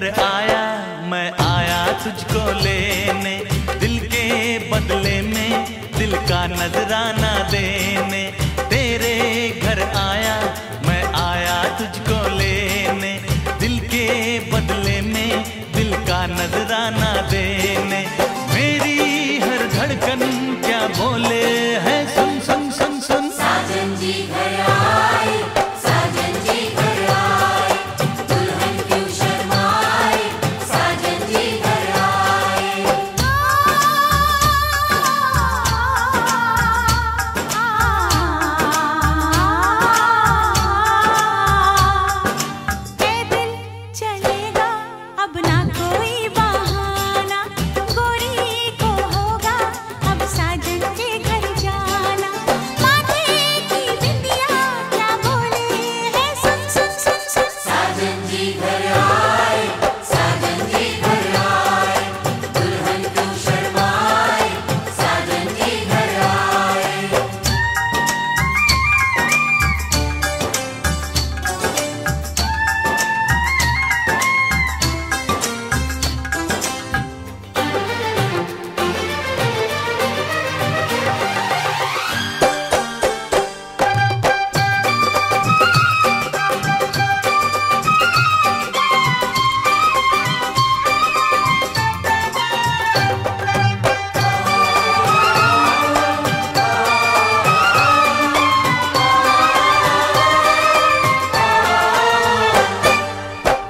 घर आया, मैं आया तुझको लेने, दिल के बदले में दिल का नजराना देने। तेरे घर आया, मैं आया तुझको लेने, दिल के बदले में दिल का नजराना देने। मेरी हर धड़कन क्या बोले है, सुन सुन सुन सुन। साजन जी घर आए, साजन जी घर आए, दुल्हन क्यों शर्माए, साजन जी घर आए। ए दिल चलेगा अब ना कोई बहाना, गोरी को होगा अब साजन के घर जाना। माथे की बिंदिया क्या बोले है, सुन सुन सुन सुन। साजन जी घर आए, साजन जी घर आए, दुल्हन क्यों शर्माए, साजन जी घर आए।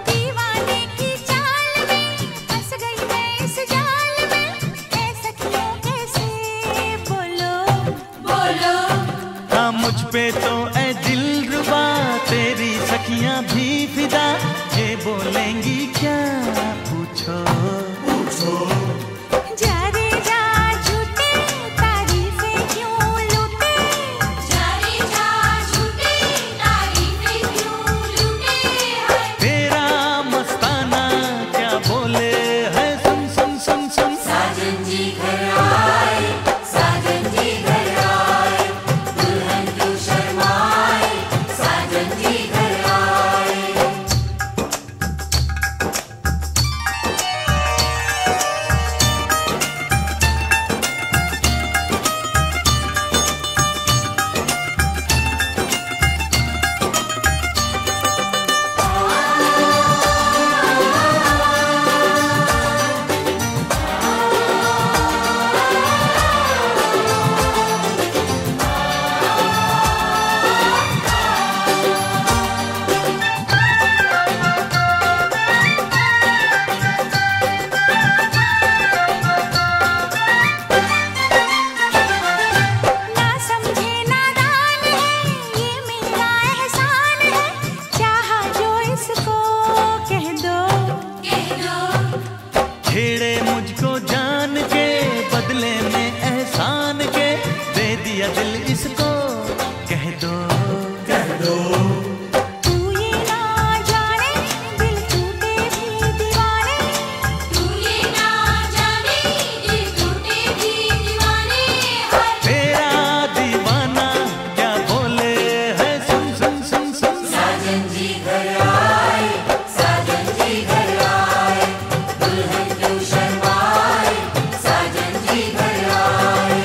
दीवाने की चाल में फंस गई मैं इस जाल में, ए सखियों कैसे बोलो बोलो हाँ मुझ पे तो ऐ दिलरुबा, तेरी सखियां भी फिदा, ये बोलेंगी क्या पूछो। जा रे जा झूठे तारीफें क्यों लूटे, जा रे जा झूठे तारीफें क्यों लूटे हैं। तेरा मस्ताना क्या बोले है, सुन सुन सुन सुन। साजन जी घर आए, साजन जी घर आए, दुल्हन क्यों शर्माए, साजन जी घर आए। ना समझे नादान है ये मेरा एहसान है, चाहा जो इसको कह दो। कह दो छेड़े मुझको जान के बदले में एहसान के, दे दिया दिल इसको कह दो। तू ये ना जाने दिल टूटे भी दीवाने, तू ये ना जाने दिल टूटे भी दीवाने हैं। तेरा दीवाना क्या बोले है, सुन सुन सुन सुन। साजन जी घर आए, साजन जी घर आए, दुल्हन क्यों शर्माए, साजन जी घर आए।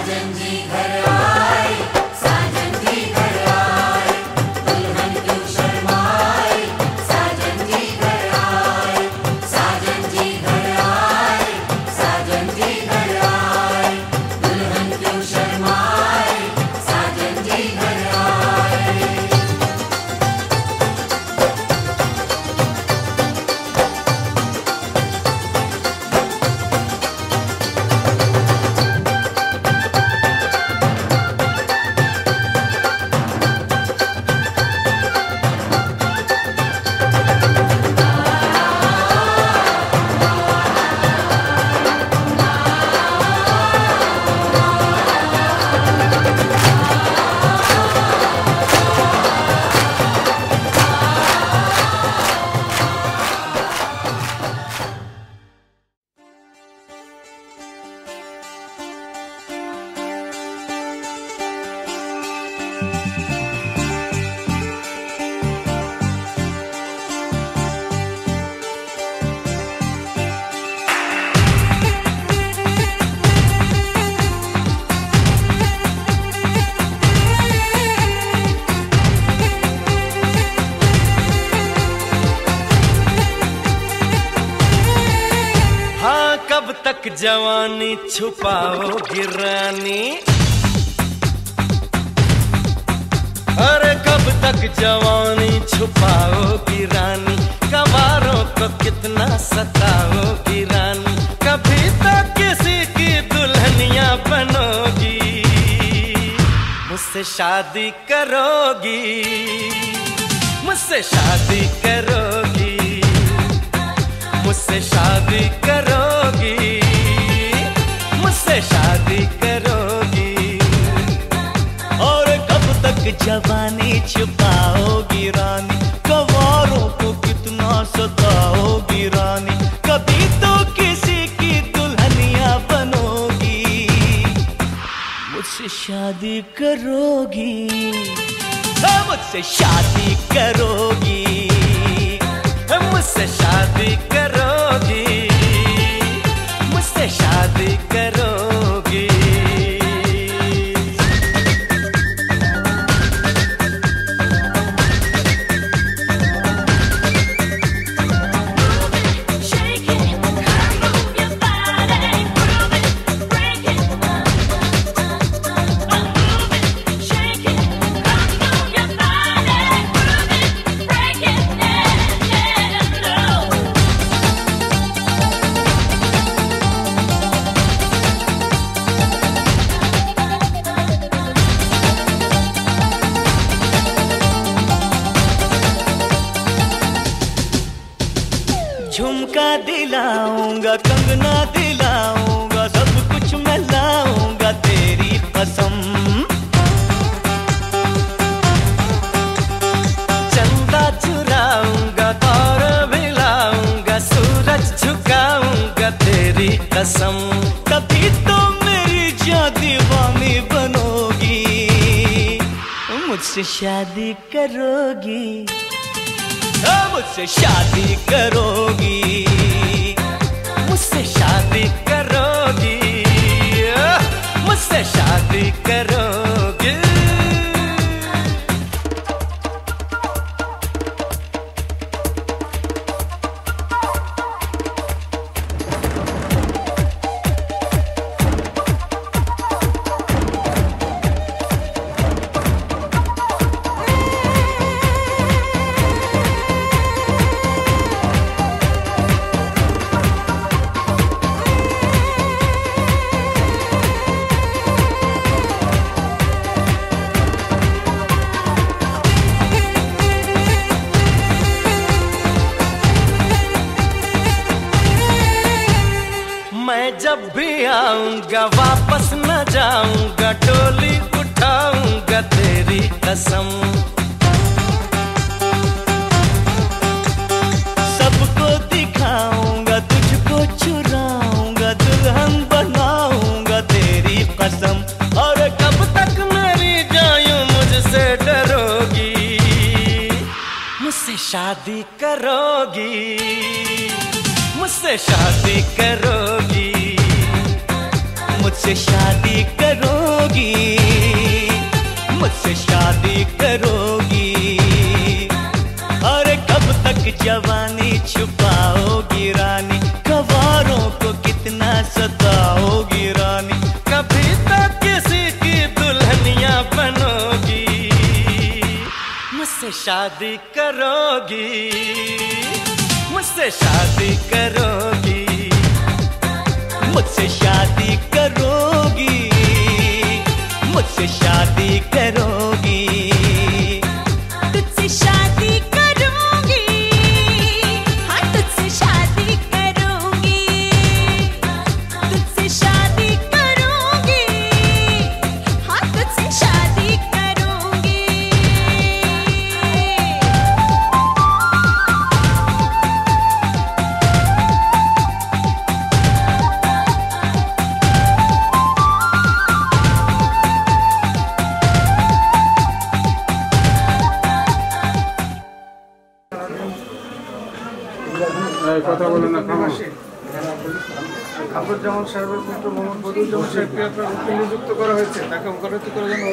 साजन जी घर आए, साजन जी घर आए, दुल्हन क्यों शर्माए, साजन जी घर आए, साजन जी घर आए, साजन जी घर आए, दुल्हन क्यों शर्माए, साजन जी घर आए। कब तक जवानी छुपाओगी रानी, अरे कब तक जवानी छुपाओगी रानी, कवारों को कितना सताओगी रानी, कभी तो किसी की दुल्हनिया बनोगी, मुझसे शादी करोगी, मुझसे शादी करोगी, मुझसे शादी करोगी, मुझसे शादी करोगी। और कब तक जवानी छुपाओगी रानी, कवारों को कितना सताओगी रानी, कभी तो किसी की दुल्हनिया बनोगी, मुझसे शादी करोगी, मुझसे शादी करोगी, मुझसे शादी करोगी, मुझसे शादी करोगी। झुमका दिलाऊंगा, कंगना दिलाऊंगा, सब कुछ मैं लाऊंगा तेरी कसम, चंदा चुराऊंगा, तारे भी लाऊंगा, सूरज झुकाऊंगा तेरी कसम, तभी तो मेरी जान दीवानी बनोगी, मुझसे शादी करोगी, मुझसे शादी करोगी, मुझसे शादी करोगी, मुझसे शादी करोगी। मैं जब भी आऊंगा वापस न जाऊंगा, टोली उठाऊंगा तेरी कसम, सबको दिखाऊंगा, तुझको चुराऊंगा, दुल्हन बनाऊंगा तेरी कसम, और कब तक मेरी जान मुझसे डरोगी, मुझसे शादी करोगी, मुझसे शादी करोगी, मुझसे शादी करो शादी करोगी, मुझसे शादी करोगी, मुझसे शादी करोगी, मुझसे शादी करोगी, तुझसे शादी करूंगी, हाँ तुझसे शादी करूंगी, तुझसे शादी करूंगी, हाँ तुझसे शादी करूंगी। কথা বলে না আবদুজ্জামান সাহেবের পুত্র মোহাম্মদ বদরুজ্জামান সাহেবকে আপনার উকিল নিযুক্ত করা হয়েছে, তাকে ওকালতি করার জন্য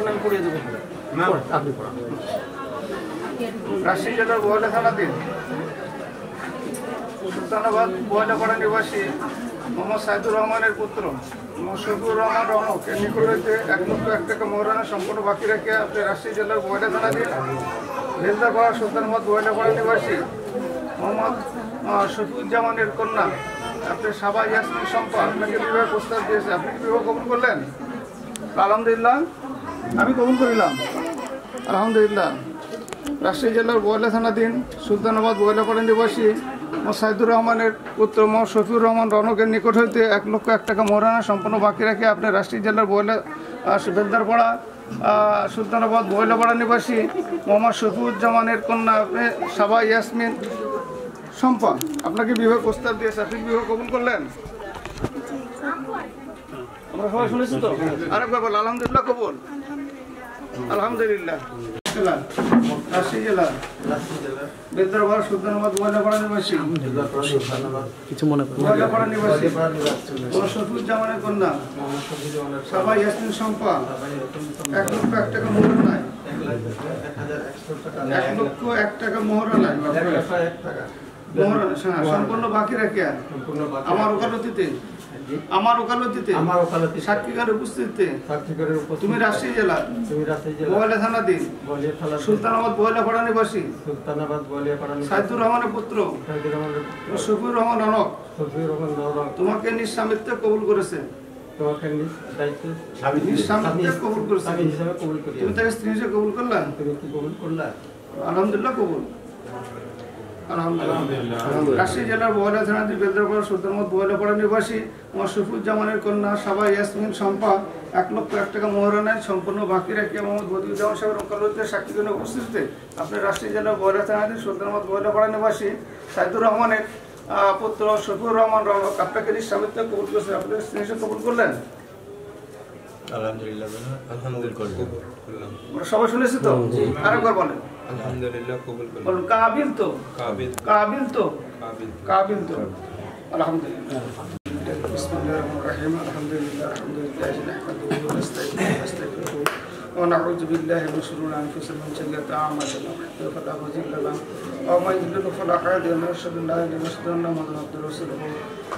নাম পড়িয়ে দেবেন। রাজশাহী জেলার বোয়ালা থানাধীন সুলতানাবাদ বোয়ালাপাড়া নিবাসী মোহাম্মদ সাইদুর রহমানের পুত্র মোহাম্মদ শফিউর রহমান রনক এর নিকট হইতে 1,01,000 টাকা মোহরানা সম্পূর্ণ বাকি রেখে আপনি রাজশাহী জেলার বোয়ালা থানাধীন বেলদাপাড়া সুলতানাবাদ বোয়ালাপাড়া নিবাসী মোহাম্মদ শফিউজ্জামানের কন্যা আপনি সাবা ইয়াসমিন শম্পা আপনাকে বিবাহ প্রস্তাব দিয়েছে, আপনি কি বিবাহ কবুল করলেন? আলহামদুলিল্লাহ, আমি কবুল করিলাম। আলহামদুলিল্লাহ। রাজশাহী জেলার বোয়ালা থানাধীন সুলতানাবাদ বোয়ালাপাড়া নিবাসী মোহাম্মদ সাইদুর রহমানের পুত্র মোহাম্মদ শফিউর রহমান রনকের নিকট হইতে 1,01,000 টাকা মোহরানা সম্পূর্ণ বাকি রেখে আপনি রাজশাহী জেলার বোয়ালা বেলদারপাড়া সুলতানাবাদ বোয়ালাপাড়া নিবাসী মোহাম্মদ শফিউজ্জামানের কন্যা আপনি সাবা ইয়াসমিন শম্পা আপনাকে বিবাহ প্রস্তাব দিয়েছে, আপনি বিবাহ কবুল করলেন? আমরা সবাই শুনেছি তো? আরেকবার বল আলহামদুলিল্লাহ, কবুল। আলহামদুলিল্লাহ। রাজশাহী জেলা বেলদারপাড়া সুলতানাবাদ বোয়ালাপাড়া নিবাসী বোয়ালাপাড়া নিবাসী মোহাম্মদ শফিউজ্জামানের কন্যা সাবা ইয়াসমিন শম্পা 1,01,000 টাকা মোহরানায় 1,01,000 টাকা মোহরানায় সম্পূর্ণ বাকি রেখে আমার ওকালতিতে সাক্ষীকারের উপস্থিতিতে তুমি রাজশাহী জেলা বোয়ালা থানাধীন সুলতানাবাদ বোয়ালাপাড়া নিবাসী সাইদুর রহমানের পুত্র শফিউর রহমান রনক তোমাকে নিজ স্বামিত্বে কবুল করেছে, তুমি তাকে স্ত্রী হিসেবে কবুল করলা? আলহামদুলিল্লাহ, কবুল। রাজশাহী জেলার বোয়ালা থানাধীন বেলদারপাড়া সুলতানাবাদ বোয়ালাপাড়া নিবাসী মোহাম্মদ শফিউজ্জামানের কন্যা সাবা ইয়াসমিন শম্পা 1,01,000 টাকা মোহরানায় সম্পূর্ণ বাকি রেখে মোহাম্মদ বদিউজ্জামান সাহেবের ওকালতিতে সাক্ষীগণের উপস্থিতিতে আপনি রাজশাহী জেলার বোয়ালা থানাধীন সুলতানাবাদ বোয়ালাপাড়া নিবাসী সাইদুর রহমানের পুত্র শফিউর রহমান রনক আপনাকে নিজ স্বামিত্বে কবুল করেছে, আপনি স্ত্রী হিসেবে কবুল করলেন? আলহামদুলিল্লাহ, আলহামদুলিল্লাহ, আমরা সবাই শুনেছি তো? আরেকবার বলেন। আলহামদুলিল্লাহ, কবুল করলাম। বলুন কাবিল তো? কাবিল, কাবিল তো? কাবিল, কাবিল তো? আলহামদুলিল্লাহ। বিসমিল্লাহির রহমানির রহিম। আলহামদুলিল্লাহ, আলহামদুলিল্লাহ নাহমাদুহু ওয়া নাস্তাঈনুহু ওয়া নাস্তাগফিরুহ ওয়া নাউযু বিল্লাহি মিন শুরুরি আনফুসিনা ওয়া মিন সাইয়্যাতি আ'মালিনা। মান yahdihillahu fala mudilla lahu wa man yudlil fala hadiya lahu. Ashhadu an la ilaha illallah wa ashhadu anna Muhammadan abduhu wa rasuluhu.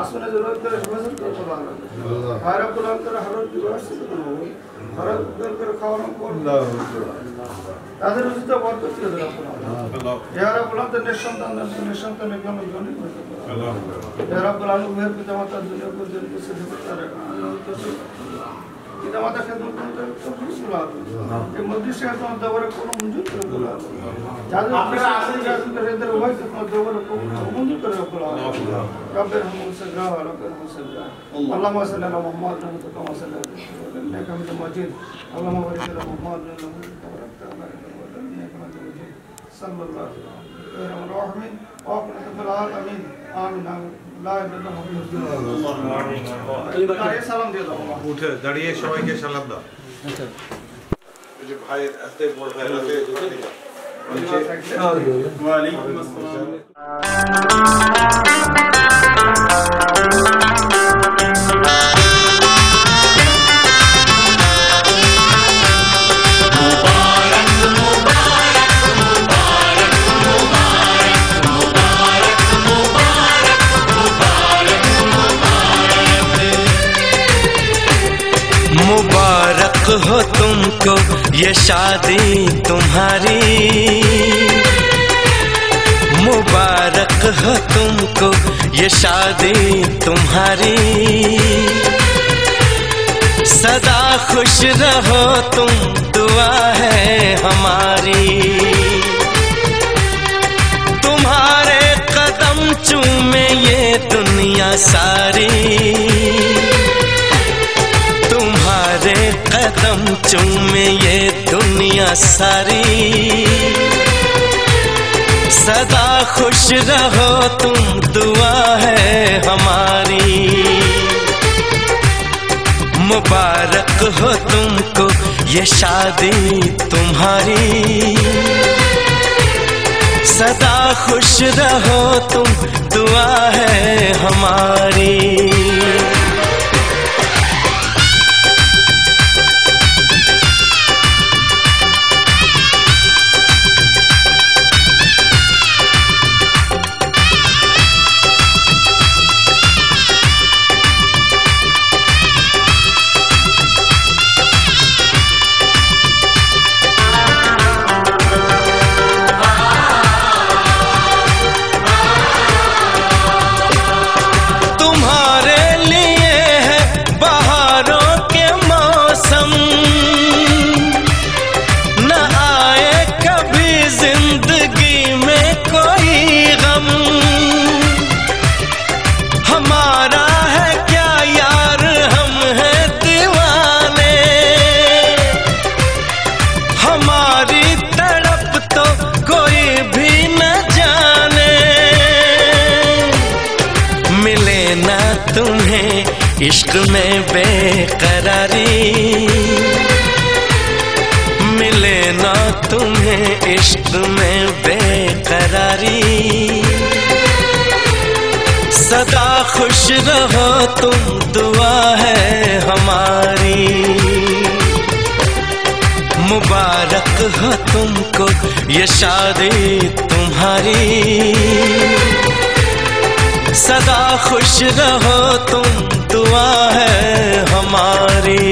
আসলে জরুরত করে হেফাজত করতে পারবে আর আপনারা করে হারত দিবস হারত করে খাওয়ানো করবে তাদের উচিত বরকত দিয়ে দেন আল্লাহ যারা বলতে নিঃসন্তানের জন্য জনি করতে আল্লাহ যারা বলানো মেহের পিতামাতার দুনিয়া পর্যন্ত সেবা করে পিতামাতা খেদমত এই মজলিসে তোমার দরবারে কোনো মঞ্জুর করে বলা যাদের আপনারা আসেন যাদের উভয় তোমার দরবারে মঞ্জুর করে বলা রব্বের মুসল্লা রব্বের মুসল্লা আল্লাহুম্মা সাল্লি আলা মুহাম্মদ কামা সাল্লাইতা ইন্নাকা হামিদুম মাজিদ আল্লাহুম্মা বারিক আলা মুহাম্মদ সাল্লাল্লাহু আলাইহি ওয়া সাল্লাম আমিন আমিন লা ইলাহা ইল্লাল্লাহ সালাম দিয়ে দাও উঠে দাঁড়িয়ে সবাইকে সালাম দাও যে ভাই আসতে বড় ভাই আসতে ওয়ালাইকুম আসসালাম मुबारक हो तुमको ये शादी तुम्हारी, मुबारक हो तुमको ये शादी तुम्हारी, सदा खुश रहो तुम दुआ है हमारी, तुम्हारे कदम चूमे ये दुनिया सारी, तुम्हारे कदम चूमे ये दुनिया सारी, सदा खुश रहो तुम दुआ है हमारी, मुबारक हो तुमको ये शादी तुम्हारी, सदा खुश रहो तुम दुआ है हमारी। इश्क में बेकरारी मिले ना तुम्हें, इश्क में बेकरारी, सदा खुश रहो तुम दुआ है हमारी, मुबारक हो तुमको ये शादी तुम्हारी, सदा खुश रहो तुम दुआ है हमारी।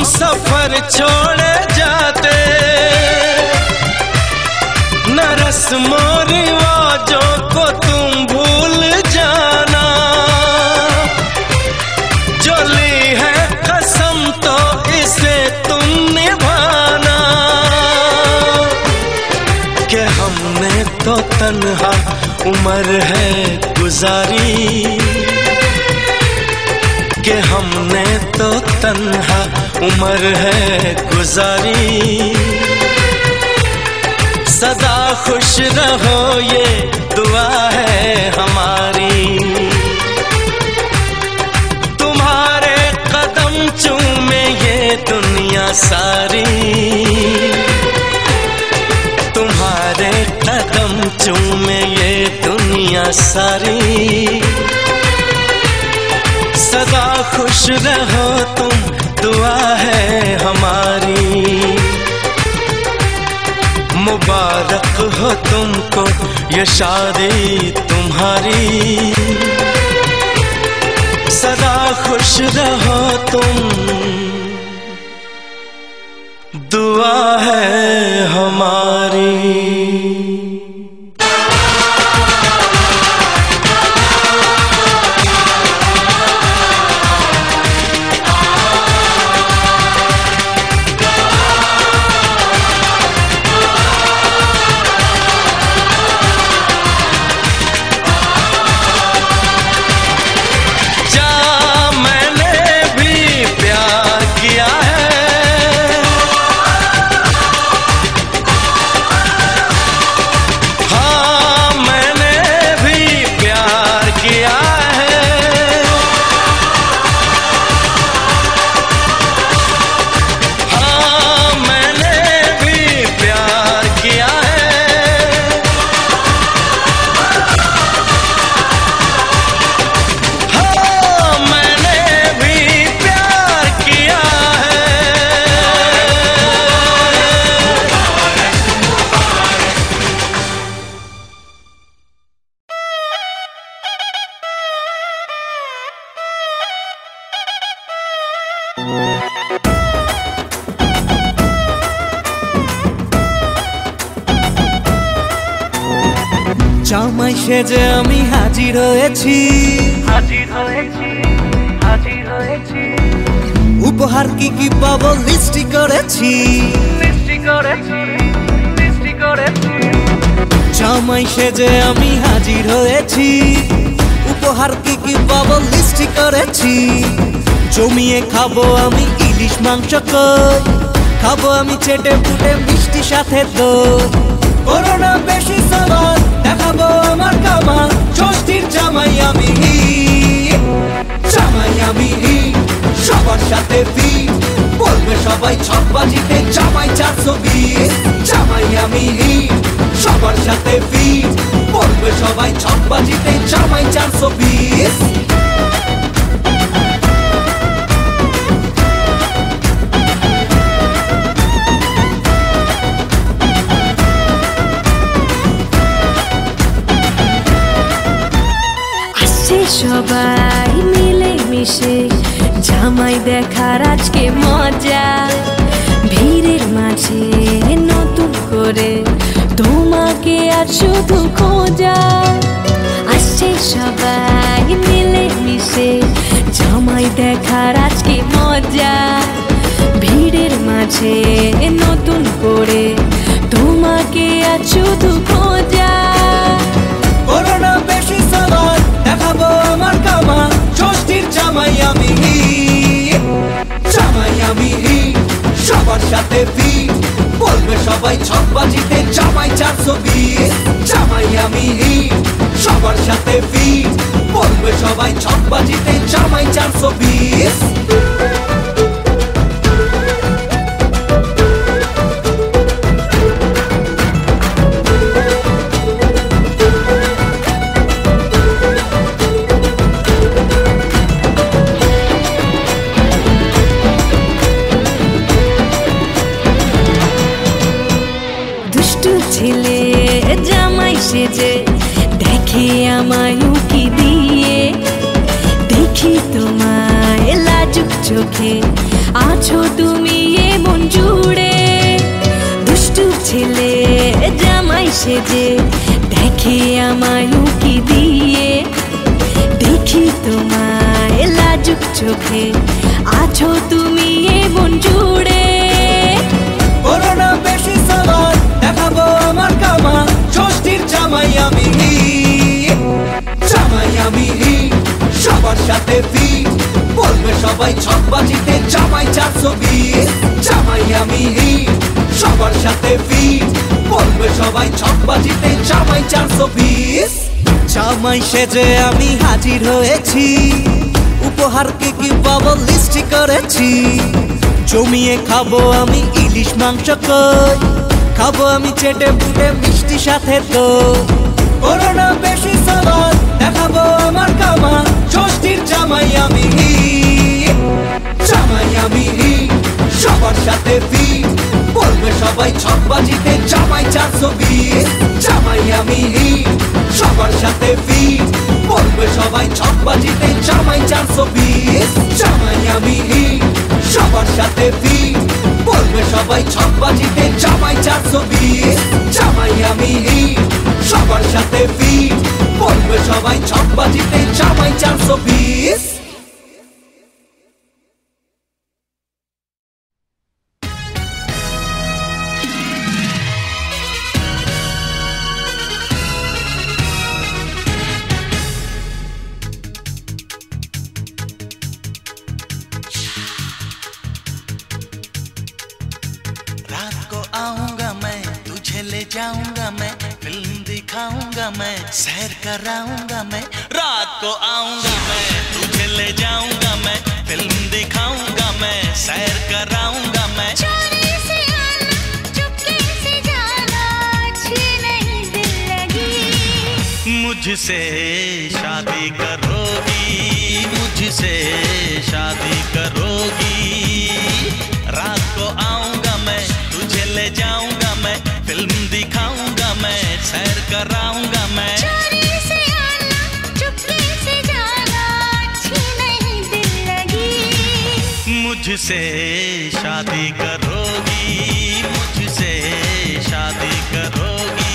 सफर छोड़े जाते न रस्मों रिवाजों को तुम भूल जाना, जो ली है कसम तो इसे तुम निभाना, कि हमने तो तन्हा उम्र है गुजारी, कि हमने तो तन्हा उम्र है गुजारी, सदा खुश रहो ये दुआ है हमारी। तुम्हारे कदम चूमे ये दुनिया सारी, तुम्हारे कदम चूमे ये दुनिया सारी। सदा खुश रहो तुम दुआ है हमारी। मुबारक हो तुमको ये शादी तुम्हारी। सदा खुश रहो तुम दुआ है हमारी। জামাই সেজে আমি হাজির হয়েছি, উপহার কি কি পাবো লিস্টি করেছি। জামাই সেজে আমি হাজির হয়েছি, উপহার কি কি পাবো লিস্টি করেছি। জমিয়ে খাবো আমি ইলিশ মাংস কই, খাবো আমি চেটে পুটে মিষ্টি সাথে দই। করোনা বেশি সবার দেখাবো আমার কামাল, ষষ্ঠীর জামাই আমি, জামাই আমি সবার সাথে ফিট। বলবে সবাই ছকবাজিতে জামাই 420। জামাই আমি সবার সাথে ফিট। বলবে সবাই ছকবাজিতে জামাই 420। সবাই মিলে মিশে জামাই দেখার আজকে মজা। ভিড়ের মাঝে নতুন করে তোমাকে আর শুধু খোঁজা। আসছে সবাই মিলে মিশে জামাই দেখার আজকে মজা। ভিড়ের মাঝে নতুন করে তোমাকে আর শুধু খোঁজা। করোনা বেশি সবার দেখাবো আমার কামাল, ষষ্ঠীর জামাই আমি, জামাই আমি সবার সাথে ফিট। বলবে সবাই ছকবাজিতে জামাই 420। জামাই আমি সবার সাথে ফিট। বলবে সবাই ছকবাজিতে জামাই 420। ছেলে জামাই সেজে দেখে আমায় উকি দিয়ে। দেখি তোমায় লাজুক চোখে আছো তুমি এমন জুড়ে। দুষ্টু ছেলে জামাই সেজে দেখে আমায় উকি দিয়ে। দেখি তোমায় লাজুক চোখে আছো তুমি এমন জুড়ে। করোনা বেশি সবার দেখাবো আমার কামাল, ষষ্ঠীর জামাই আমি, জামাই আমি সবার সাথে ফিট। বলবে সবাই ছকবাজিতে জামাই 420। জামাই আমি সবার সাথে ফিট। বলবে সবাই ছকবাজিতে জামাই 420 জামাই সেজে আমি হাজির হয়েছি উপহার কি কি পাবো লিস্ট করেছি জমিয়ে খাবো আমি ইলিশ মাংস কই খাবো আমি চেটে পুটে মিষ্টি সাথে তো করোনা বেশি সবার দেখাবো আমার কামাল ষষ্ঠীর জামাই আমি সবার সাথে ফিট বলবে সবাই ছকবাজিতে জামাই 420 জামাই আমি সবার সাথে ফিট বলবে সবাই ছকবাজিতে জামাই 420 জামাই আমি সবার সাথে ফিট বলবে সবাই ছকবাজিতে জামাই 420 জামাই আমি সবার সাথে ফিট বলবে সবাই ছকবাজিতে জামাই 420 रात को आऊंगा मैं तुझे ले जाऊंगा मैं फिल्म दिखाऊंगा मैं सैर कराऊंगा मैं रात को आऊंगा मैं तुझे ले जाऊंगा मैं फिल्म दिखाऊंगा मैं सैर कराऊंगा मैं चोरी से आना चुपके से जाना अच्छी नहीं दिल लगी मुझसे शादी करोगी मुझसे शादी करोगी रात को आऊंगा मैं तुझे ले जाऊंगा मैं फिल्म दिखाऊंगा मैं सैर कराऊंगा मैं चोरी से आना चुपके से जाना अच्छी नहीं दिल लगी मुझसे शादी करोगी मुझसे शादी करोगी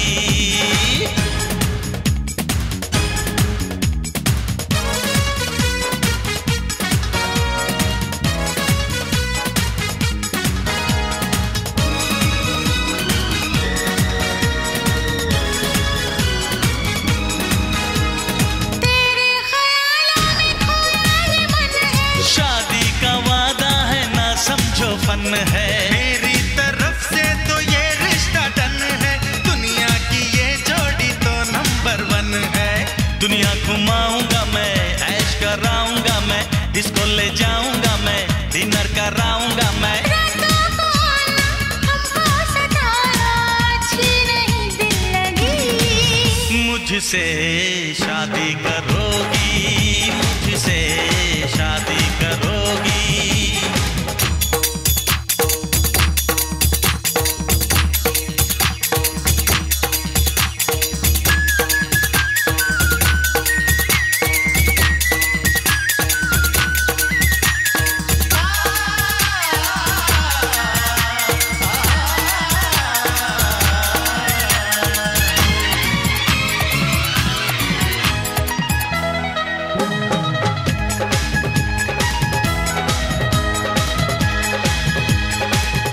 तेरे ख्यालों में खोया ये मन है शादी का वादा है ना समझो फन है मेरी तरफ से तो ये रिश्ता डन है दुनिया की ये जोड़ी तो नंबर 1 है दुनिया घुमाऊंगा मैं ऐश कराऊंगा मैं डिस्को ले जाऊंगा मैं डिनर कराऊंगा मैं रातों को आना हमको सताना अच्छी नहीं दिल लगी मुझसे शादी करोगी मुझसे शादी करोगी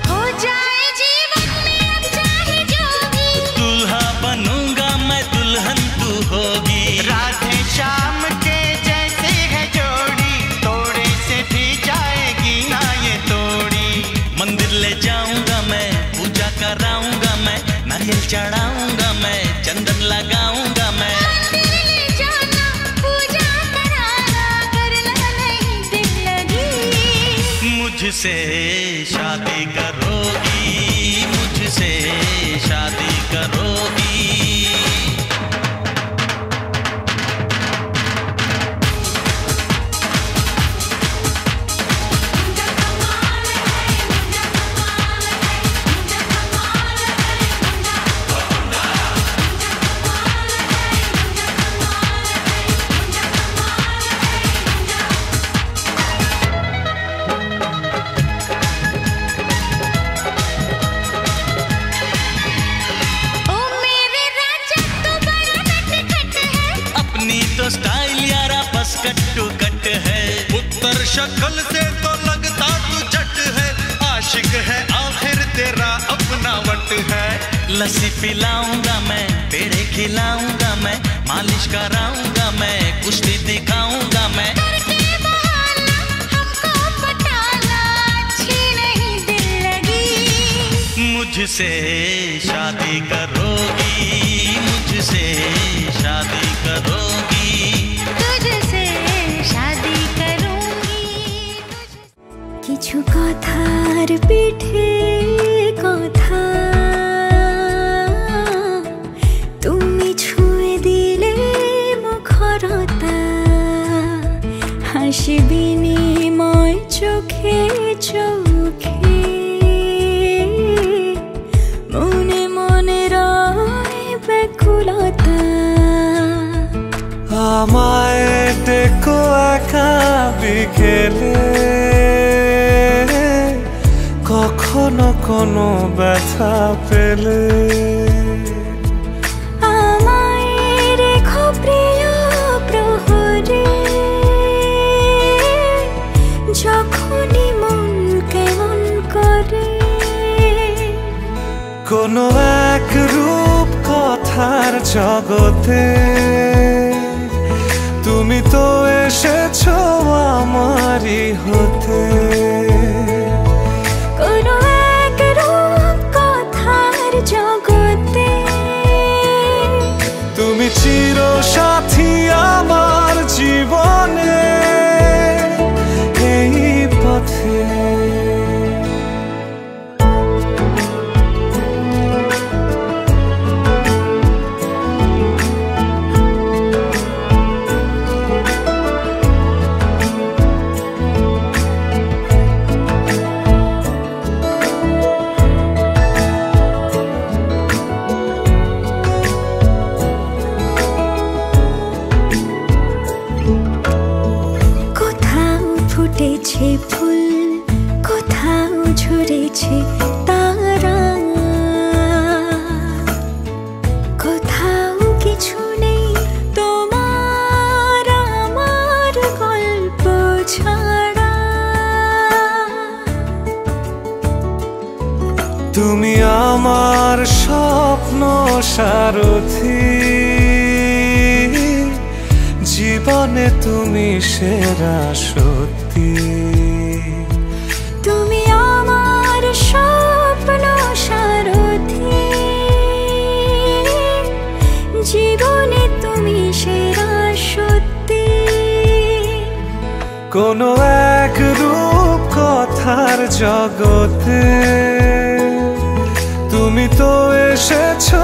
हो जाए जीवन में अब चाहे जो भी दूल्हा बनूंगा मैं दुल्हन तू होगी राधे श्याम के जैसे है जोड़ी तोड़े से भी जाएगी ना ये तोड़ी मंदिर ले जाऊंगा मैं पूजा कराऊंगा मैं नारियल चढ़ाऊंगा मैं चंदन लगाऊंगा मैं मंदिर ले जाना पूजा कराना करना नहीं दिल लगी मुझसे शादी करोगी मुझसे शादी करोगी ओ मेरे राजा तू बड़ा नटखट है अपनी तो स्टाइल यारा बस कट्टू कट है उत्तर शक्ल से तो लगता तू जट है आशिक है आखिर तेरा अपना वट है लस्सी पिलाऊंगा मैं पेड़े खिलाऊंगा मैं मालिश कराऊंगा मैं कुश्ती दिखाऊंगा मैं करके बहाना हमको पटाना अच्छी नहीं दिल लगी मुझसे मुझसे शादी करोगी, मुझसे शादी करोगी, तुझसे शादी करूंगी। কিছু কথার পিঠে কথা তুমি ছুঁয়ে দিলে মুখরতা, হাসি বিনিময় চোখে চোখে, মনে মনে রয় ব্যাকুলতা। আমায় ডেকো একা বিকেলে, কখনো কোনো ব্যথা পেলে, আমায় রেখো প্রিয় প্রহরে, যখনই মন কেমন করে। কোনো এক রূপ কথার জগতে তুমি তো এসেছো আমারই হতে। কোনো এক রূপ কথার জগতে তুমি চির সাথী আমার জীবনে, এই পথে। ফুটেছে ফুল, কোথাও ঝরেছে তারা, কোথাও কিছু নেই তোমার আমার গল্প ছাড়া। তুমি আমার স্বপ্ন সারথি, জীবনে তুমি সেরা সত্যি। তুমি আমার স্বপ্ন সারথি, জীবনে তুমি সেরা সত্যি। কোনো এক রূপ কথার জগতে তুমি তো এসেছো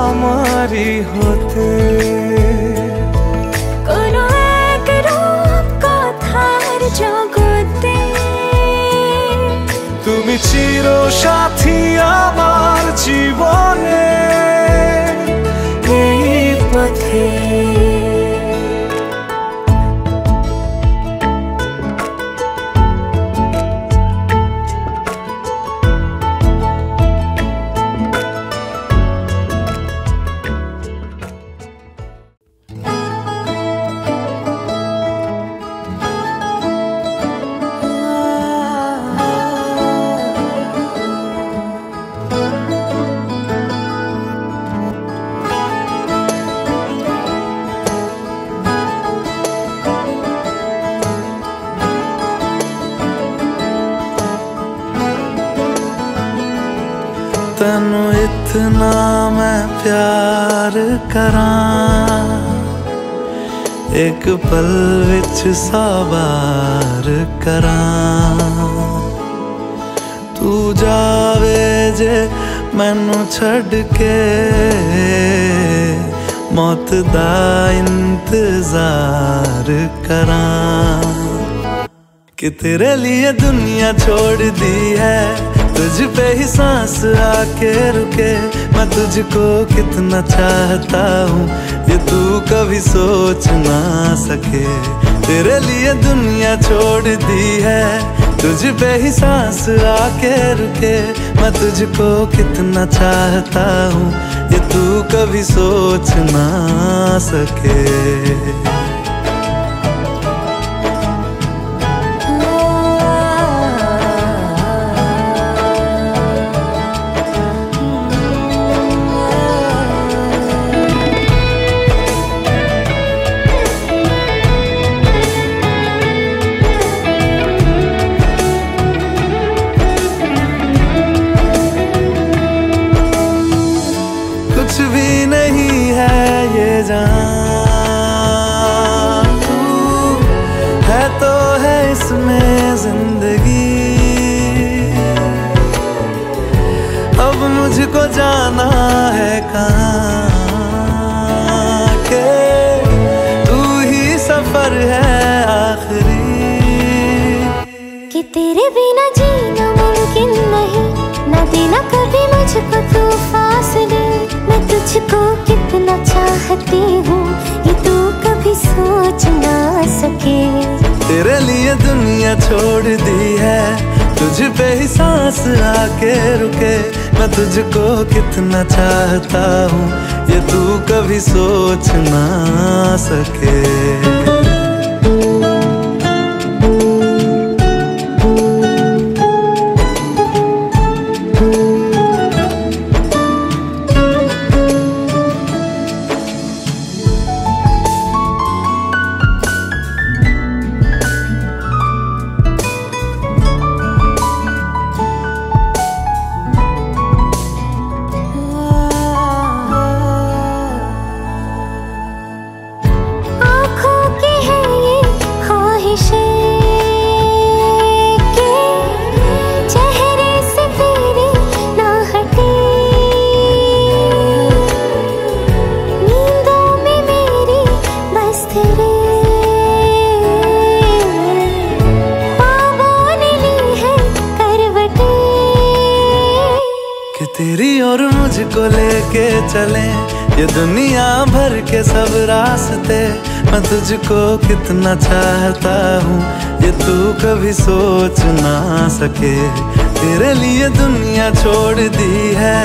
আমারই হতে। কোনো এক রূপ কথার জগতে তুমি চির সাথী আমার জীবনে, এই পথে। तैनू इतना मैं प्यार करां, एक पल विच साबार करां। तू जावे जे मैनू छड़ के, मौत दा इंतजार करां। कि तेरे लिए दुनिया छोड़ दी है, तुझ पे ही सांस आके रुके। मैं तुझको कितना चाहता हूँ ये तू कभी सोच ना सके। तेरे लिए दुनिया छोड़ दी है, तुझ पे ही सांस आके रुके। मैं तुझको कितना चाहता हूँ ये तू कभी सोच ना सके। जान तू है तो है इसमें जिंदगी। अब मुझको जाना है कहाँ के तू ही सफर है आखिरी। कि तेरे बिना जीना मुमकिन नहीं, ना देना कभी मुझको तू फासले। मैं तुझको कितना चाहती हूँ ये तू कभी सोच ना सके। तेरे लिए दुनिया छोड़ दी है, तुझ पे ही सांस आके रुके। मैं तुझको कितना चाहता हूँ ये तू कभी सोच ना सके। तेरी और मुझको लेके चले ये दुनिया भर के सब रास्ते। मैं तुझको कितना चाहता हूँ ये तू कभी सोच ना सके। तेरे लिए दुनिया छोड़ दी है,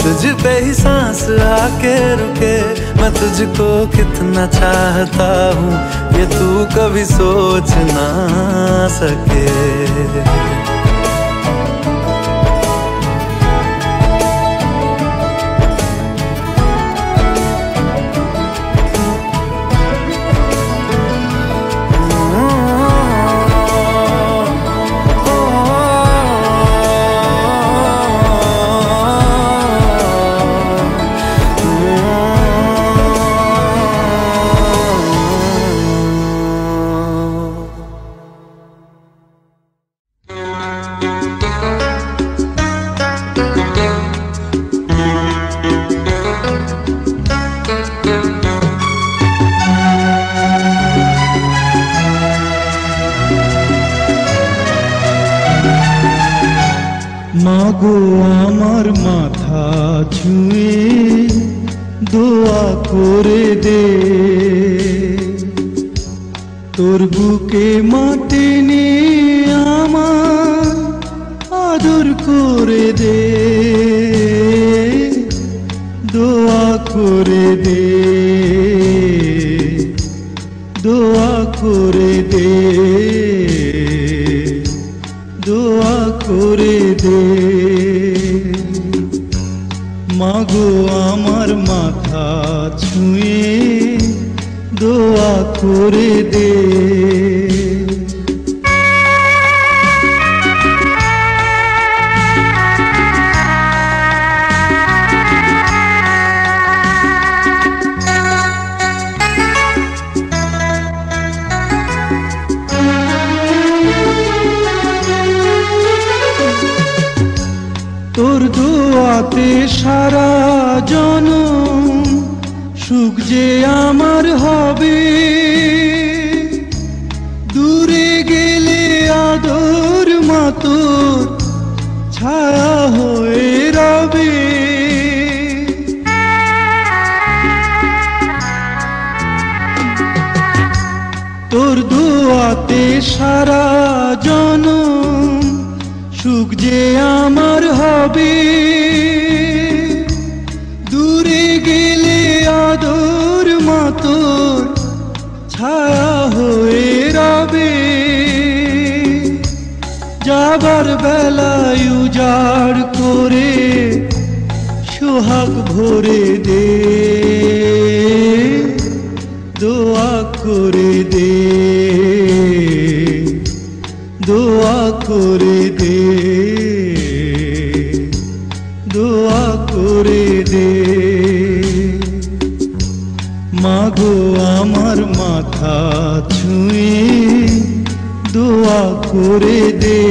तुझ पे ही सांस आके रुके। मैं तुझको कितना चाहता हूँ ये तू कभी सोच ना सके। মাগো আমার মাথা ছুঁয়ে দোয়া করে দে, তোর বুকে মাটি নিয়ে আমার আদর করে দে। দোয়া করে দে, দোয়া করে দে, দোয়া করে দে। মাগো আমার মাথা ছুঁয়ে দোয়া করে দে। তোর দোয়াতে সারা জনম সুখ যে আমার হবে, দূরে গেলে আদর মা তোর ছায়া হয়ে রবে। তোর দোয়াতে সারা জনম সুখ যে আমার হবে, দূরে গেলে আদর মা তোর ছায়া হয়ে রবে। যাবার বেলায় উজাড় করে সোহাগ ভরে দে। দোয়া করে দে, দোয়া করে দে, দোয়া করে দে। করে দে।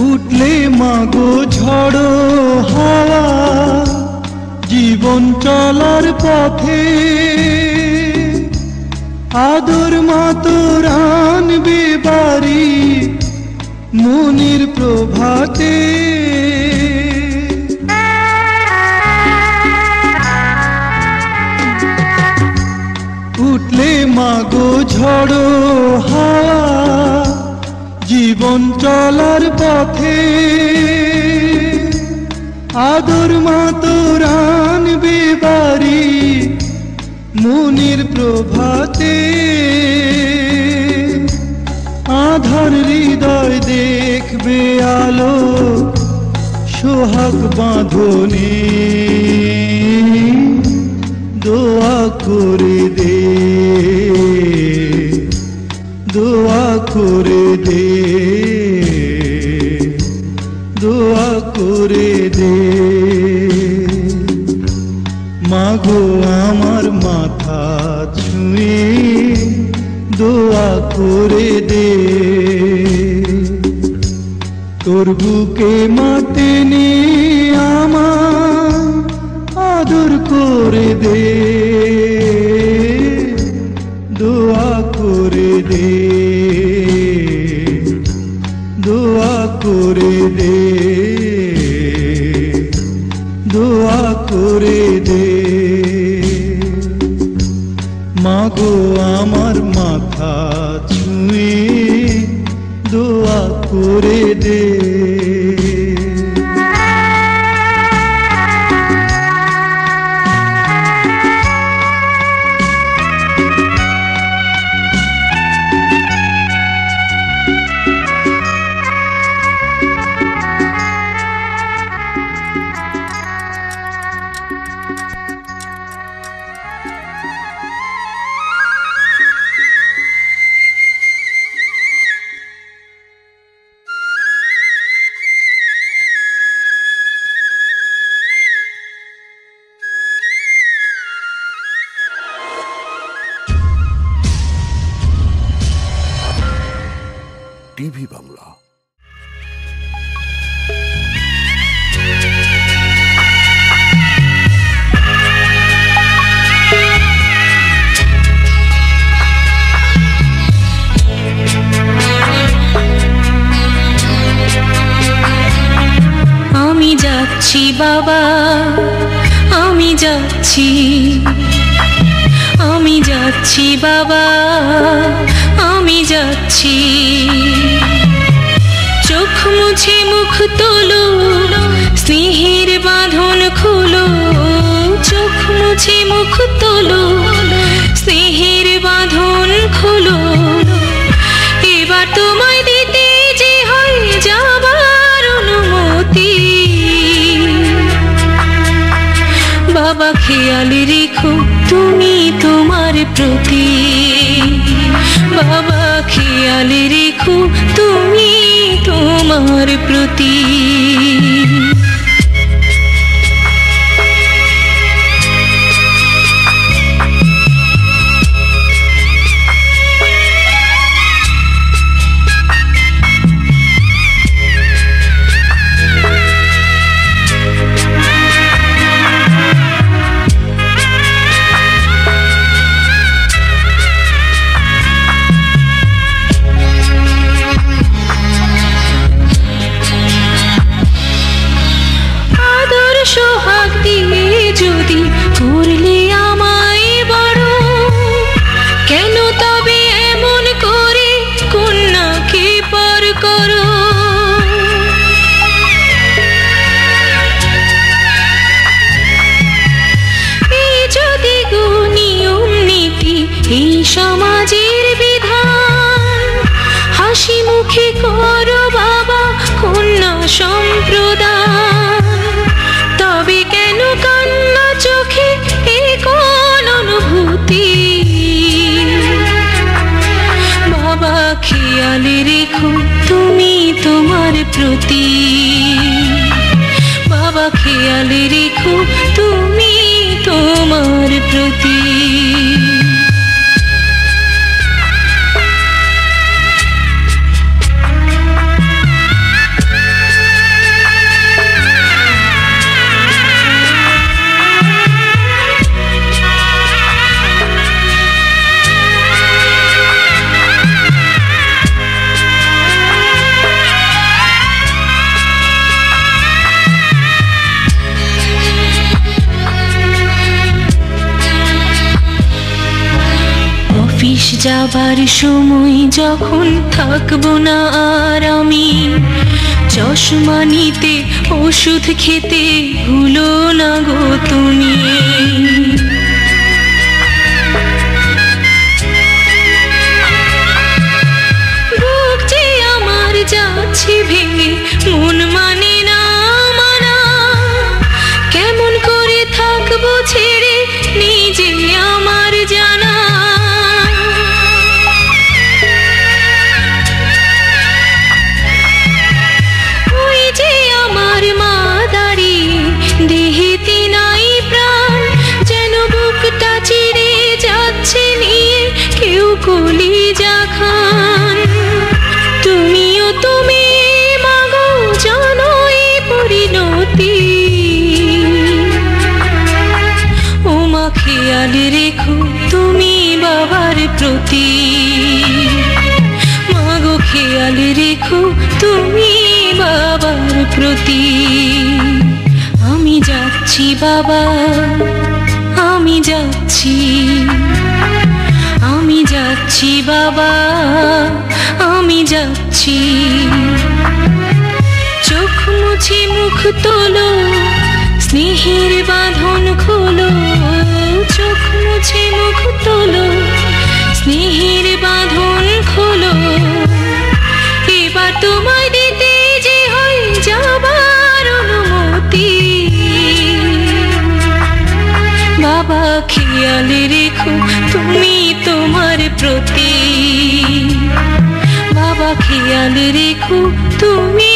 উঠলে মাগো ঝড়ো হাওয়া জীবন চলার পথে, আদর মাতোর আনবে বাড়ি মনির প্রভাতে। উঠলে মাগো ঝড়ো হাওয়া জীবন চলার পথে, আদর মাতোর আনবে বাড়ি মনির প্রভাতে। আধার হৃদয় দেখবে আলো সোহাগ বাঁধনে, দোয়া করে দে, দোয়া করে দে, দোয়া করে দে। মাগো আমার মাথা ছুঁয়ে দোয়া করে দে, তোর বুকে মাতে নে আমার আদর করে দে, দোয়া করে দে, দোয়া করে দে, দোয়া করে দে। মাগো আমার মাথা ছুঁয়ে দোয়া করে দে। টিভি বাংলা। আমি যাচ্ছি বাবা, আমি যাচ্ছি, আমি যাচ্ছি বাবা, আমি যাচ্ছি। চোখ মুছে মুখ তোলো, স্নেহের বাঁধন খুলো, চোখ মুছে মুখ তোলো, স্নেহের বাঁধন খুলো। এবার তোমায় দিতে যে হয় যাবার অনুমতি, বাবা খেয়াল রেখো তুমি তোমার প্রতি, বাবা খেয়াল রেখো তুমি তোমার প্রতি। সোহাগ দিয়ে যদি করলে আমায় বড়, কেন তবে এমন করে কন্যাকে পর করো। এই যদি গো নিয়ম নীতি, এই সমাজের বিধান, হাসি মুখে করো বাবা কন্যা সম্প্রদান। তবে কেন কান্না চোখে এই কোন অনুভূতি, প্রতি। বাবা খেয়াল রেখো তুমি তোমার প্রতি। অফিস যাবার সময় যখন থাকবো না আর আমি, চশমা নিতে ওষুধ খেতে ভুলো না গো তুমি। বুক যে আমার যাচ্ছে ভেঙে, মন মানে না মানা, কেমন করে থাকবো ছেড়ে নিজে আমার জানা। কলিজা খান তুমিও তুমি মাগো জানো এই পরিণতি। ও মা খেয়াল রেখো তুমি বাবার প্রতি। মাগো খেয়াল রেখো তুমি বাবার প্রতি। আমি যাচ্ছি বাবা, আমি যাচ্ছি, আমি যাচ্ছি বাবা, আমি যাচ্ছি। চোখ মুছে মুখ তোলো, স্নেহের বাঁধন খোলো। চোখ মুছে মুখ তোলো, স্নেহের বাঁধন খোলো। এবার তোমায় দিতে যে হয় যাবার অনুমতি। বাবা খেয়াল রেখো তুমি তোমার প্রতি। বাবা খেয়াল রেখো তুমি